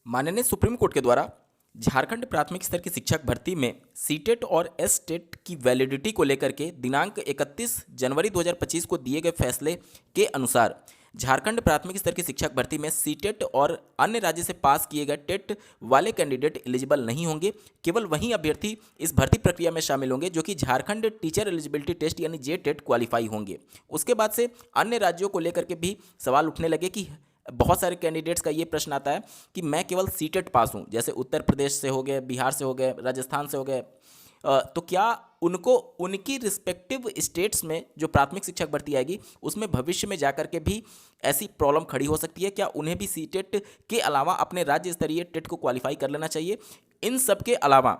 माननीय supreme court के द्वारा झारखंड प्राथमिक स्तर की शिक्षक भर्ती में सीटेट और एसटेट की वैलिडिटी को लेकर के दिनांक 31 जनवरी 2025 को दिए गए फैसले के अनुसार झारखंड प्राथमिक स्तर की शिक्षक भर्ती में सीटेट और अन्य राज्य से पास किए गए टेट वाले कैंडिडेट एलिजिबल नहीं होंगे। केवल वही अभ्यर्थी इस भर्ती प्रक्रिया में शामिल होंगे जो कि झारखंड टीचर एलिजिबिलिटी टेस्ट यानी जेटेट क्वालिफाई होंगे। उसके बाद से अन्य राज्यों को लेकर के भी सवाल उठने लगे कि बहुत सारे कैंडिडेट्स का ये प्रश्न आता है कि मैं केवल सीटेट पास हूँ, जैसे उत्तर प्रदेश से हो गए, बिहार से हो गए, राजस्थान से हो गए, तो क्या उनको उनकी रिस्पेक्टिव स्टेट्स में जो प्राथमिक शिक्षक भर्ती आएगी उसमें भविष्य में जाकर के भी ऐसी प्रॉब्लम खड़ी हो सकती है? क्या उन्हें भी सीटेट के अलावा अपने राज्य स्तरीय टेट को क्वालिफाई कर लेना चाहिए? इन सब के अलावा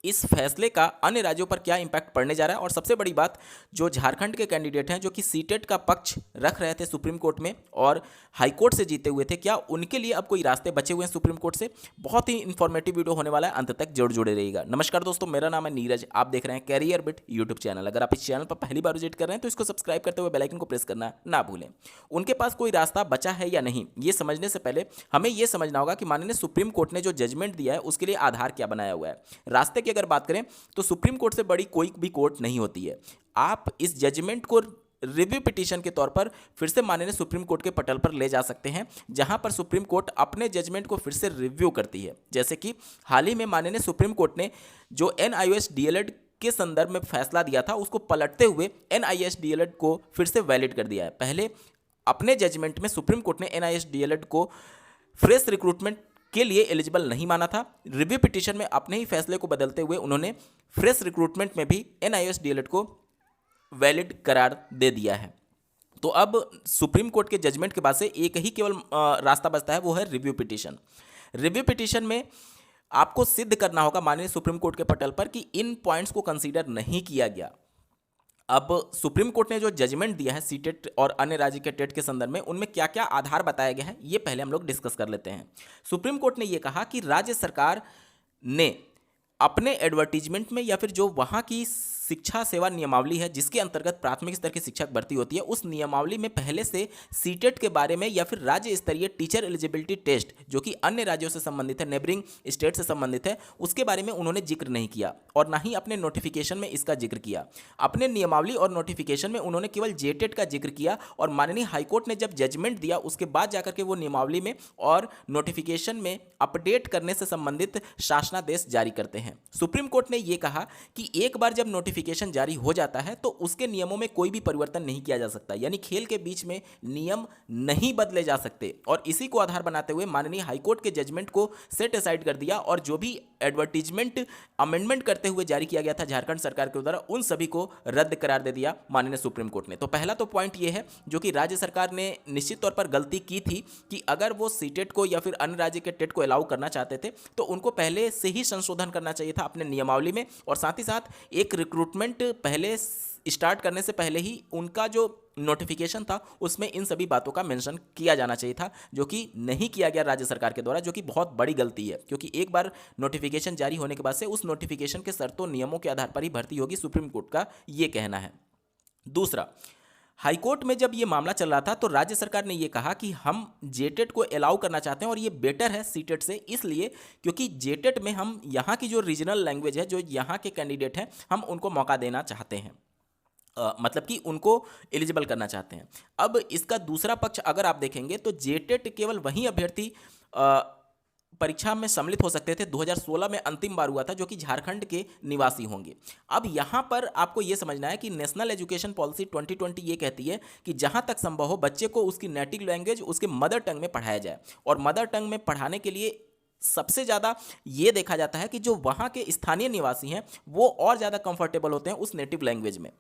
इस फैसले का अन्य राज्यों पर क्या इंपैक्ट पड़ने जा रहा है? और सबसे बड़ी बात, जो झारखंड के कैंडिडेट हैं जो कि सीटेट का पक्ष रख रहे थे सुप्रीम कोर्ट में और हाई कोर्ट से जीते हुए थे, क्या उनके लिए अब कोई रास्ते बचे हुए हैं सुप्रीम कोर्ट से? बहुत ही इंफॉर्मेटिव वीडियो होने वाला है, अंत तक जरूर जुड़े रहिएगा। नमस्कार दोस्तों, मेरा नाम है नीरज, आप देख रहे हैं कैरियर बिट यूट्यूब चैनल। अगर आप इस चैनल पर पहली बार विजिट कर रहे हैं तो इसको सब्सक्राइब करते हुए बेल आइकन को प्रेस करना ना भूलें। उनके पास कोई रास्ता बचा है या नहीं, ये समझने से पहले हमें यह समझना होगा कि माननीय सुप्रीम कोर्ट ने जो जजमेंट दिया है उसके लिए आधार क्या बनाया हुआ है। रास्ते की अगर बात करें तो सुप्रीम कोर्ट से बड़ी कोई भी कोर्ट नहीं होती है। आप इस जजमेंट को रिव्यू पिटीशन के तौर पर फिर से माननीय सुप्रीम कोर्ट के पटल पर ले जा सकते हैं, जहां पर सुप्रीम कोर्ट अपने जजमेंट को फिर से रिव्यू करती है। जैसे कि हाल ही में माननीय सुप्रीम कोर्ट ने जो एनआईओएस डीएलएड के संदर्भ में फैसला दिया था उसको पलटते हुए एनआईएस डीएलएड को फिर से वैलिड कर दिया है। पहले अपने जजमेंट में सुप्रीम कोर्ट ने एनआईएस डीएलएड को फ्रेश रिक्रूटमेंट के लिए एलिजिबल नहीं माना था। रिव्यू पिटीशन में अपने ही फैसले को बदलते हुए उन्होंने फ्रेश रिक्रूटमेंट में भी एनआईएस डीएलएड को वैलिड करार दे दिया है। तो अब सुप्रीम कोर्ट के जजमेंट के बाद से एक ही केवल रास्ता बचता है, वो है रिव्यू पिटीशन। रिव्यू पिटीशन में आपको सिद्ध करना होगा माननीय सुप्रीम कोर्ट के पटल पर कि इन पॉइंट्स को कंसीडर नहीं किया गया। अब सुप्रीम कोर्ट ने जो जजमेंट दिया है सीटेट और अन्य राज्य के टेट के संदर्भ में, उनमें क्या क्या आधार बताया गया है ये पहले हम लोग डिस्कस कर लेते हैं। सुप्रीम कोर्ट ने ये कहा कि राज्य सरकार ने अपने एडवर्टीजमेंट में या फिर जो वहाँ की शिक्षा सेवा नियमावली है जिसके अंतर्गत प्राथमिक स्तर की शिक्षक भर्ती होती है, उस नियमावली में पहले से सीटेट के बारे में या फिर राज्य स्तरीय टीचर एलिजिबिलिटी टेस्ट जो कि अन्य राज्यों से संबंधित है, नेबरिंग स्टेट से संबंधित है, उसके बारे में उन्होंने जिक्र नहीं किया और ना ही अपने नोटिफिकेशन में इसका जिक्र किया। अपने नियमावली और नोटिफिकेशन में उन्होंने केवल जेटेट का जिक्र किया और माननीय हाईकोर्ट ने जब जजमेंट दिया उसके बाद जाकर के वो नियमावली में और नोटिफिकेशन में अपडेट करने से संबंधित शासनादेश जारी करते हैं। सुप्रीम कोर्ट ने यह कहा कि एक बार जब नोटिफिकेशन जारी हो जाता है तो उसके नियमों में कोई भी परिवर्तन नहीं किया जा सकता, यानी खेल के बीच में नियम नहीं बदले जा सकते। और इसी को आधार बनाते हुए माननीय हाईकोर्ट के जजमेंट को सेट असाइड कर दिया और जो भी एडवर्टीजमेंट अमेंडमेंट करते हुए जारी किया गया था झारखंड सरकार के द्वारा, उन सभी को रद्द करार दे दिया माननीय सुप्रीम कोर्ट ने। तो पहला तो पॉइंट ये है जो कि राज्य सरकार ने निश्चित तौर पर गलती की थी कि अगर वो सीटेट को या फिर अन्य राज्य के टेट को अलाउ करना चाहते थे तो उनको पहले से ही संशोधन करना चाहिए था अपने नियमावली में, और साथ ही साथ एक रिक्रूटमेंट पहले स्टार्ट करने से पहले ही उनका जो नोटिफिकेशन था उसमें इन सभी बातों का मेंशन किया जाना चाहिए था, जो कि नहीं किया गया राज्य सरकार के द्वारा, जो कि बहुत बड़ी गलती है। क्योंकि एक बार नोटिफिकेशन जारी होने के बाद से उस नोटिफिकेशन के शर्तों नियमों के आधार पर ही भर्ती होगी, सुप्रीम कोर्ट का ये कहना है। दूसरा, हाईकोर्ट में जब ये मामला चल रहा था तो राज्य सरकार ने ये कहा कि हम जेटेट को अलाउ करना चाहते हैं और ये बेटर है सीटेट से, इसलिए क्योंकि जेटेट में हम यहाँ की जो रीजनल लैंग्वेज है, जो यहाँ के कैंडिडेट हैं, हम उनको मौका देना चाहते हैं, मतलब कि उनको एलिजिबल करना चाहते हैं। अब इसका दूसरा पक्ष अगर आप देखेंगे तो जेटेट केवल वही अभ्यर्थी परीक्षा में सम्मिलित हो सकते थे, 2016 में अंतिम बार हुआ था, जो कि झारखंड के निवासी होंगे। अब यहाँ पर आपको ये समझना है कि नेशनल एजुकेशन पॉलिसी 2020 ये कहती है कि जहाँ तक संभव हो बच्चे को उसकी नेटिव लैंग्वेज उसके मदर टंग में पढ़ाया जाए, और मदर टंग में पढ़ाने के लिए सबसे ज़्यादा ये देखा जाता है कि जो वहाँ के स्थानीय निवासी हैं वो और ज़्यादा कंफर्टेबल होते हैं उस नेटिव लैंग्वेज में।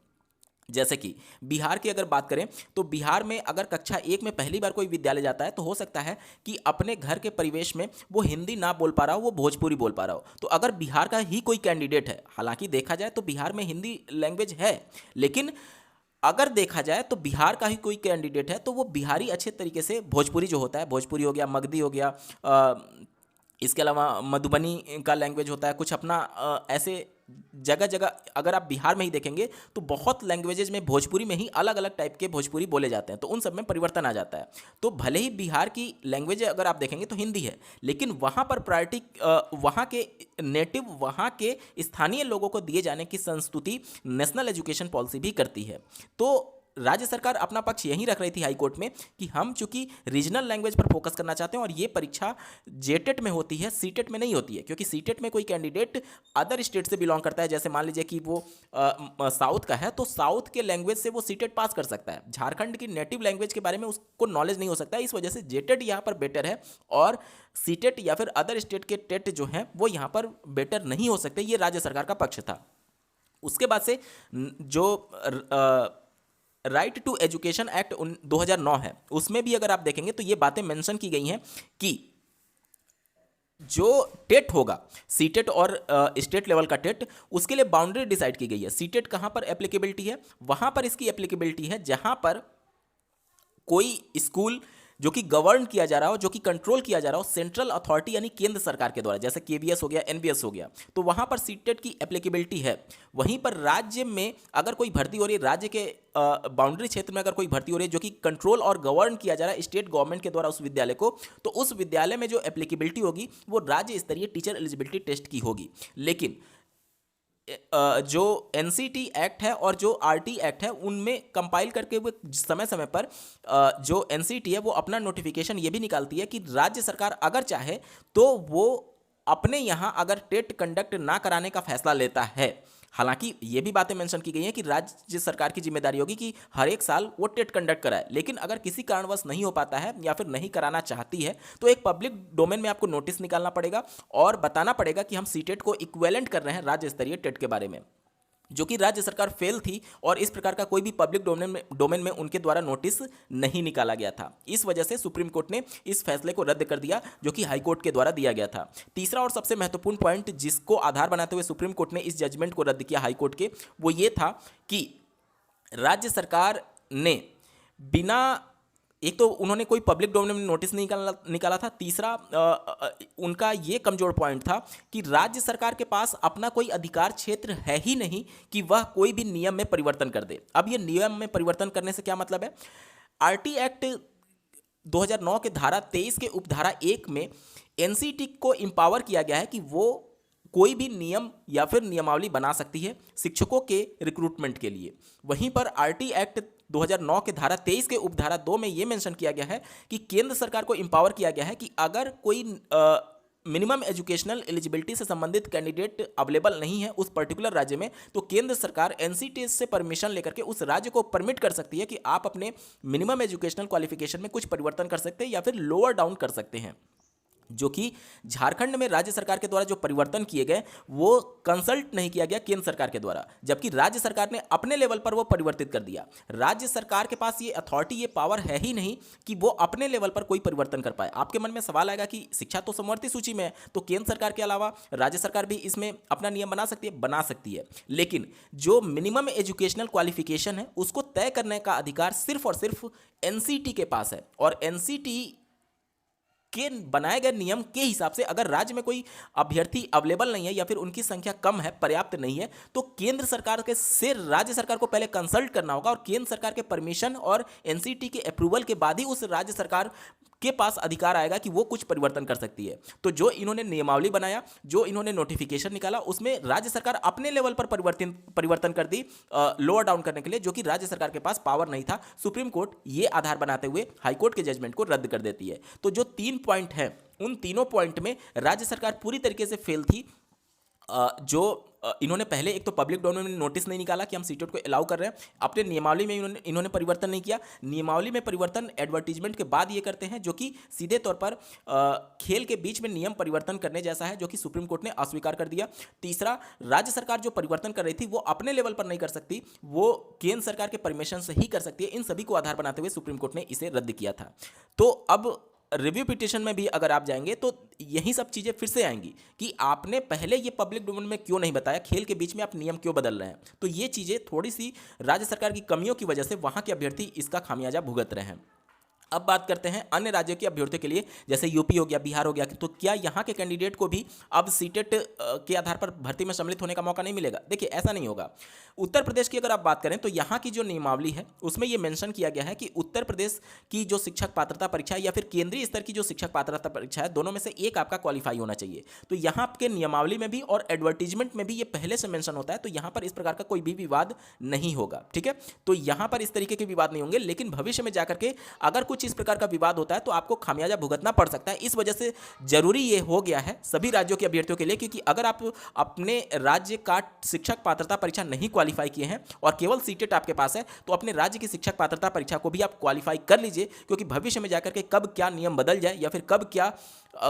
जैसे कि बिहार की अगर बात करें तो बिहार में अगर कक्षा 1 में पहली बार कोई विद्यालय जाता है तो हो सकता है कि अपने घर के परिवेश में वो हिंदी ना बोल पा रहा हो, वो भोजपुरी बोल पा रहा हो। तो अगर बिहार का ही कोई कैंडिडेट है, हालांकि देखा जाए तो बिहार में हिंदी लैंग्वेज है, लेकिन अगर देखा जाए तो बिहार का ही कोई कैंडिडेट है तो वो बिहारी अच्छे तरीके से भोजपुरी जो होता है, भोजपुरी हो गया, मगधी हो गया, इसके अलावा मधुबनी का लैंग्वेज होता है, कुछ अपना ऐसे जगह जगह अगर आप बिहार में ही देखेंगे तो बहुत लैंग्वेजेज में भोजपुरी में ही अलग अलग टाइप के भोजपुरी बोले जाते हैं, तो उन सब में परिवर्तन आ जाता है। तो भले ही बिहार की लैंग्वेज अगर आप देखेंगे तो हिंदी है, लेकिन वहाँ पर प्रायोरिटी वहाँ के नेटिव, वहाँ के स्थानीय लोगों को दिए जाने की संस्तुति नेशनल एजुकेशन पॉलिसी भी करती है। तो राज्य सरकार अपना पक्ष यही रख रही थी हाई कोर्ट में कि हम चूंकि रीजनल लैंग्वेज पर फोकस करना चाहते हैं और ये परीक्षा जेटेट में होती है, सीटेट में नहीं होती है, क्योंकि सीटेट में कोई कैंडिडेट अदर स्टेट से बिलोंग करता है, जैसे मान लीजिए कि वो साउथ का है तो साउथ के लैंग्वेज से वो सीटेट पास कर सकता है, झारखंड की नेटिव लैंग्वेज के बारे में उसको नॉलेज नहीं हो सकता है। इस वजह से जेटेट यहाँ पर बेटर है और सीटेट या फिर अदर स्टेट के टेट जो हैं वो यहाँ पर बेटर नहीं हो सकते। ये राज्य सरकार का पक्ष था। उसके बाद से जो राइट टू एजुकेशन एक्ट 2009 है, उसमें भी अगर आप देखेंगे तो ये बातें मेंशन की गई हैं कि जो टेट होगा, सीटेट और स्टेट लेवल का टेट, उसके लिए बाउंड्री डिसाइड की गई है। सीटेट कहाँ पर एप्लीकेबिलिटी है? वहाँ पर इसकी एप्लीकेबिलिटी है जहाँ पर कोई स्कूल जो कि गवर्न किया जा रहा हो, जो कि कंट्रोल किया जा रहा हो सेंट्रल अथॉरिटी यानी केंद्र सरकार के द्वारा, जैसे केवीएस हो गया, एनवीएस हो गया, तो वहाँ पर सीटेट की एप्लीकेबिलिटी है। वहीं पर राज्य में अगर कोई भर्ती हो रही है, राज्य के बाउंड्री क्षेत्र में अगर कोई भर्ती हो रही है जो कि कंट्रोल और गवर्न किया जा रहा है स्टेट गवर्नमेंट के द्वारा उस विद्यालय को, तो उस विद्यालय में जो एप्लीकेबिलिटी होगी वो राज्य स्तरीय टीचर एलिजिबिलिटी टेस्ट की होगी। लेकिन जो एनसीटी एक्ट है और जो आरटी एक्ट है उनमें कंपाइल करके वो समय समय पर जो एनसीटी है वो अपना नोटिफिकेशन ये भी निकालती है कि राज्य सरकार अगर चाहे तो वो अपने यहाँ अगर टेट कंडक्ट ना कराने का फैसला लेता है। हालांकि ये भी बातें मेंशन की गई हैं कि राज्य सरकार की जिम्मेदारी होगी कि हर एक साल वो टेट कंडक्ट कराए, लेकिन अगर किसी कारणवश नहीं हो पाता है या फिर नहीं कराना चाहती है तो एक पब्लिक डोमेन में आपको नोटिस निकालना पड़ेगा और बताना पड़ेगा कि हम सीटेट को इक्विवेलेंट कर रहे हैं राज्य स्तरीय टेट के बारे में, जो कि राज्य सरकार फेल थी और इस प्रकार का कोई भी पब्लिक डोमेन में उनके द्वारा नोटिस नहीं निकाला गया था। इस वजह से सुप्रीम कोर्ट ने इस फैसले को रद्द कर दिया जो कि हाई कोर्ट के द्वारा दिया गया था। तीसरा और सबसे महत्वपूर्ण पॉइंट जिसको आधार बनाते हुए सुप्रीम कोर्ट ने इस जजमेंट को रद्द किया हाई कोर्ट के, वो ये था कि राज्य सरकार ने बिना, एक तो उन्होंने कोई पब्लिक डोमेन में नोटिस नहीं निकाला था, तीसरा उनका ये कमजोर पॉइंट था कि राज्य सरकार के पास अपना कोई अधिकार क्षेत्र है ही नहीं कि वह कोई भी नियम में परिवर्तन कर दे। अब ये नियम में परिवर्तन करने से क्या मतलब है? आरटी एक्ट 2009 के धारा 23 के उपधारा 1 में एनसीटी को एम्पावर किया गया है कि वो कोई भी नियम या फिर नियमावली बना सकती है शिक्षकों के रिक्रूटमेंट के लिए। वहीं पर आरटी एक्ट 2009 के धारा 23 के उपधारा 2 में यह मेंशन किया गया है कि केंद्र सरकार को एम्पावर किया गया है कि अगर कोई मिनिमम एजुकेशनल एलिजिबिलिटी से संबंधित कैंडिडेट अवेलेबल नहीं है उस पर्टिकुलर राज्य में, तो केंद्र सरकार एनसीटी से परमिशन लेकर के उस राज्य को परमिट कर सकती है कि आप अपने मिनिमम एजुकेशनल क्वालिफिकेशन में कुछ परिवर्तन कर सकते हैं या फिर लोअर डाउन कर सकते हैं। जो कि झारखंड में राज्य सरकार के द्वारा जो परिवर्तन किए गए वो कंसल्ट नहीं किया गया केंद्र सरकार के द्वारा, जबकि राज्य सरकार ने अपने लेवल पर वो परिवर्तित कर दिया। राज्य सरकार के पास ये अथॉरिटी, ये पावर है ही नहीं कि वो अपने लेवल पर कोई परिवर्तन कर पाए। आपके मन में सवाल आएगा कि शिक्षा तो समवर्ती सूची में है, तो केंद्र सरकार के अलावा राज्य सरकार भी इसमें अपना नियम बना सकती है? बना सकती है, लेकिन जो मिनिमम एजुकेशनल क्वालिफिकेशन है उसको तय करने का अधिकार सिर्फ और सिर्फ एनसीटी के पास है। और एनसीटी के बनाए गए नियम के हिसाब से अगर राज्य में कोई अभ्यर्थी अवेलेबल नहीं है या फिर उनकी संख्या कम है, पर्याप्त नहीं है, तो केंद्र सरकार के से राज्य सरकार को पहले कंसल्ट करना होगा और केंद्र सरकार के परमिशन और एनसीटी के अप्रूवल के बाद ही उस राज्य सरकार के पास अधिकार आएगा कि वो कुछ परिवर्तन कर सकती है। तो जो इन्होंने नियमावली बनाया, जो इन्होंने नोटिफिकेशन निकाला, उसमें राज्य सरकार अपने लेवल पर परिवर्तन कर दी लोअर डाउन करने के लिए, जो कि राज्य सरकार के पास पावर नहीं था। सुप्रीम कोर्ट ये आधार बनाते हुए हाई कोर्ट के जजमेंट को रद्द कर देती है। तो जो 3 पॉइंट हैं उन तीनों पॉइंट में राज्य सरकार पूरी तरीके से फेल थी। जो इन्होंने पहले एक तो पब्लिक डोमेन में नोटिस नहीं निकाला कि हम सीटेट को अलाउ कर रहे हैं, अपने नियमावली में इन्होंने परिवर्तन नहीं किया। नियमावली में परिवर्तन एडवर्टीजमेंट के बाद ये करते हैं, जो कि सीधे तौर पर खेल के बीच में नियम परिवर्तन करने जैसा है, जो कि सुप्रीम कोर्ट ने अस्वीकार कर दिया। तीसरा, राज्य सरकार जो परिवर्तन कर रही थी वो अपने लेवल पर नहीं कर सकती, वो केंद्र सरकार के परमिशन से ही कर सकती है। इन सभी को आधार बनाते हुए सुप्रीम कोर्ट ने इसे रद्द किया था। तो अब रिव्यू पिटीशन में भी अगर आप जाएंगे तो यही सब चीज़ें फिर से आएंगी कि आपने पहले ये पब्लिक डोमेन में क्यों नहीं बताया, खेल के बीच में आप नियम क्यों बदल रहे हैं। तो ये चीज़ें थोड़ी सी राज्य सरकार की कमियों की वजह से वहाँ के अभ्यर्थी इसका खामियाजा भुगत रहे हैं। अब बात करते हैं अन्य राज्यों के अभ्यर्थियों के लिए, जैसे यूपी हो गया, बिहार हो गया, तो क्या यहाँ के कैंडिडेट को भी अब सीटेट के आधार पर भर्ती में सम्मिलित होने का मौका नहीं मिलेगा? देखिए, ऐसा नहीं होगा। उत्तर प्रदेश की अगर आप बात करें तो यहाँ की जो नियमावली है उसमें यह मेंशन किया गया है कि उत्तर प्रदेश की जो शिक्षक पात्रता परीक्षा है या फिर केंद्रीय स्तर की जो शिक्षक पात्रता परीक्षा है, दोनों में से एक आपका क्वालिफाई होना चाहिए। तो यहाँ के नियमावली में भी और एडवर्टीजमेंट में भी ये पहले से मेंशन होता है, तो यहाँ पर इस प्रकार का कोई भी विवाद नहीं होगा। ठीक है, तो यहाँ पर इस तरीके के विवाद नहीं होंगे, लेकिन भविष्य में जाकर के अगर कुछ इस प्रकार का विवाद होता है तो आपको खामियाजा भुगतना पड़ सकता है। इस वजह से जरूरी ये हो गया है सभी राज्यों के अभ्यर्थियों के लिए, क्योंकि अगर आप अपने राज्य का शिक्षक पात्रता परीक्षा नहीं क्वालिफाई किए हैं और केवल सीटेट आपके पास है, तो अपने राज्य की शिक्षक पात्रता परीक्षा को भी आप क्वालिफाई कर लीजिए, क्योंकि भविष्य में जाकर के कब क्या नियम बदल जाए या फिर कब क्या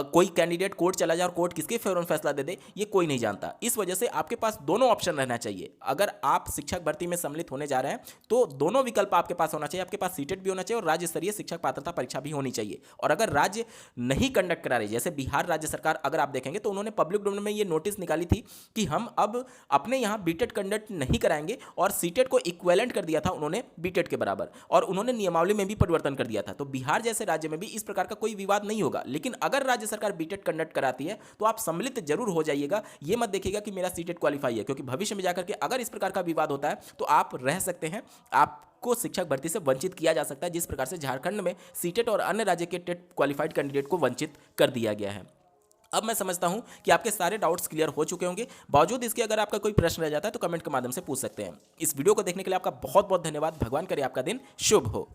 कोई कैंडिडेट कोर्ट चला जाए और कोर्ट किसके फेवर में फैसला दे दे, ये कोई नहीं जानता। इस वजह से आपके पास दोनों ऑप्शन रहना चाहिए। अगर आप शिक्षक भर्ती में सम्मिलित होने जा रहे हैं तो दोनों विकल्प आपके पास होना चाहिए। आपके पास सीटेट भी होना चाहिए और राज्य स्तरीय शिक्षक पात्रता परीक्षा भी होनी चाहिए। और अगर राज्य नहीं कंडक्ट करा रही, जैसे बिहार राज्य सरकार अगर आप देखेंगे तो उन्होंने पब्लिक डोमेन में ये नोटिस निकाली थी कि हम अब अपने यहाँ बीटेट कंडक्ट नहीं कराएंगे, और सीटेट को इक्वेलेंट कर दिया था उन्होंने बीटेट के बराबर, और उन्होंने नियमावली में भी परिवर्तन कर दिया था। तो बिहार जैसे राज्य में भी इस प्रकार का कोई विवाद नहीं होगा। लेकिन अगर राज्य सरकार बीटेट कंडक्ट कराती है तो आप सम्मिलित जरूर हो जाइएगा। ये मत देखिएगा कि मेरा सीटेट क्वालिफाई है, क्योंकि भविष्य में जाकर के अगर इस प्रकार का विवाद होता है तो आप रह सकते हैं, आपको शिक्षक भर्ती से वंचित किया जा सकता है, जिस प्रकार से झारखंड में सीटेट और अन्य राज्य के टेट क्वालिफाइड कैंडिडेट को वंचित कर दिया गया है। अब मैं समझता हूं कि आपके सारे डाउट्स क्लियर हो चुके होंगे। बावजूद इसके अगर आपका कोई प्रश्न रह जाता है तो कमेंट के माध्यम से पूछ सकते हैं। इस वीडियो को देखने के लिए आपका बहुत बहुत धन्यवाद। भगवान करे आपका दिन शुभ हो।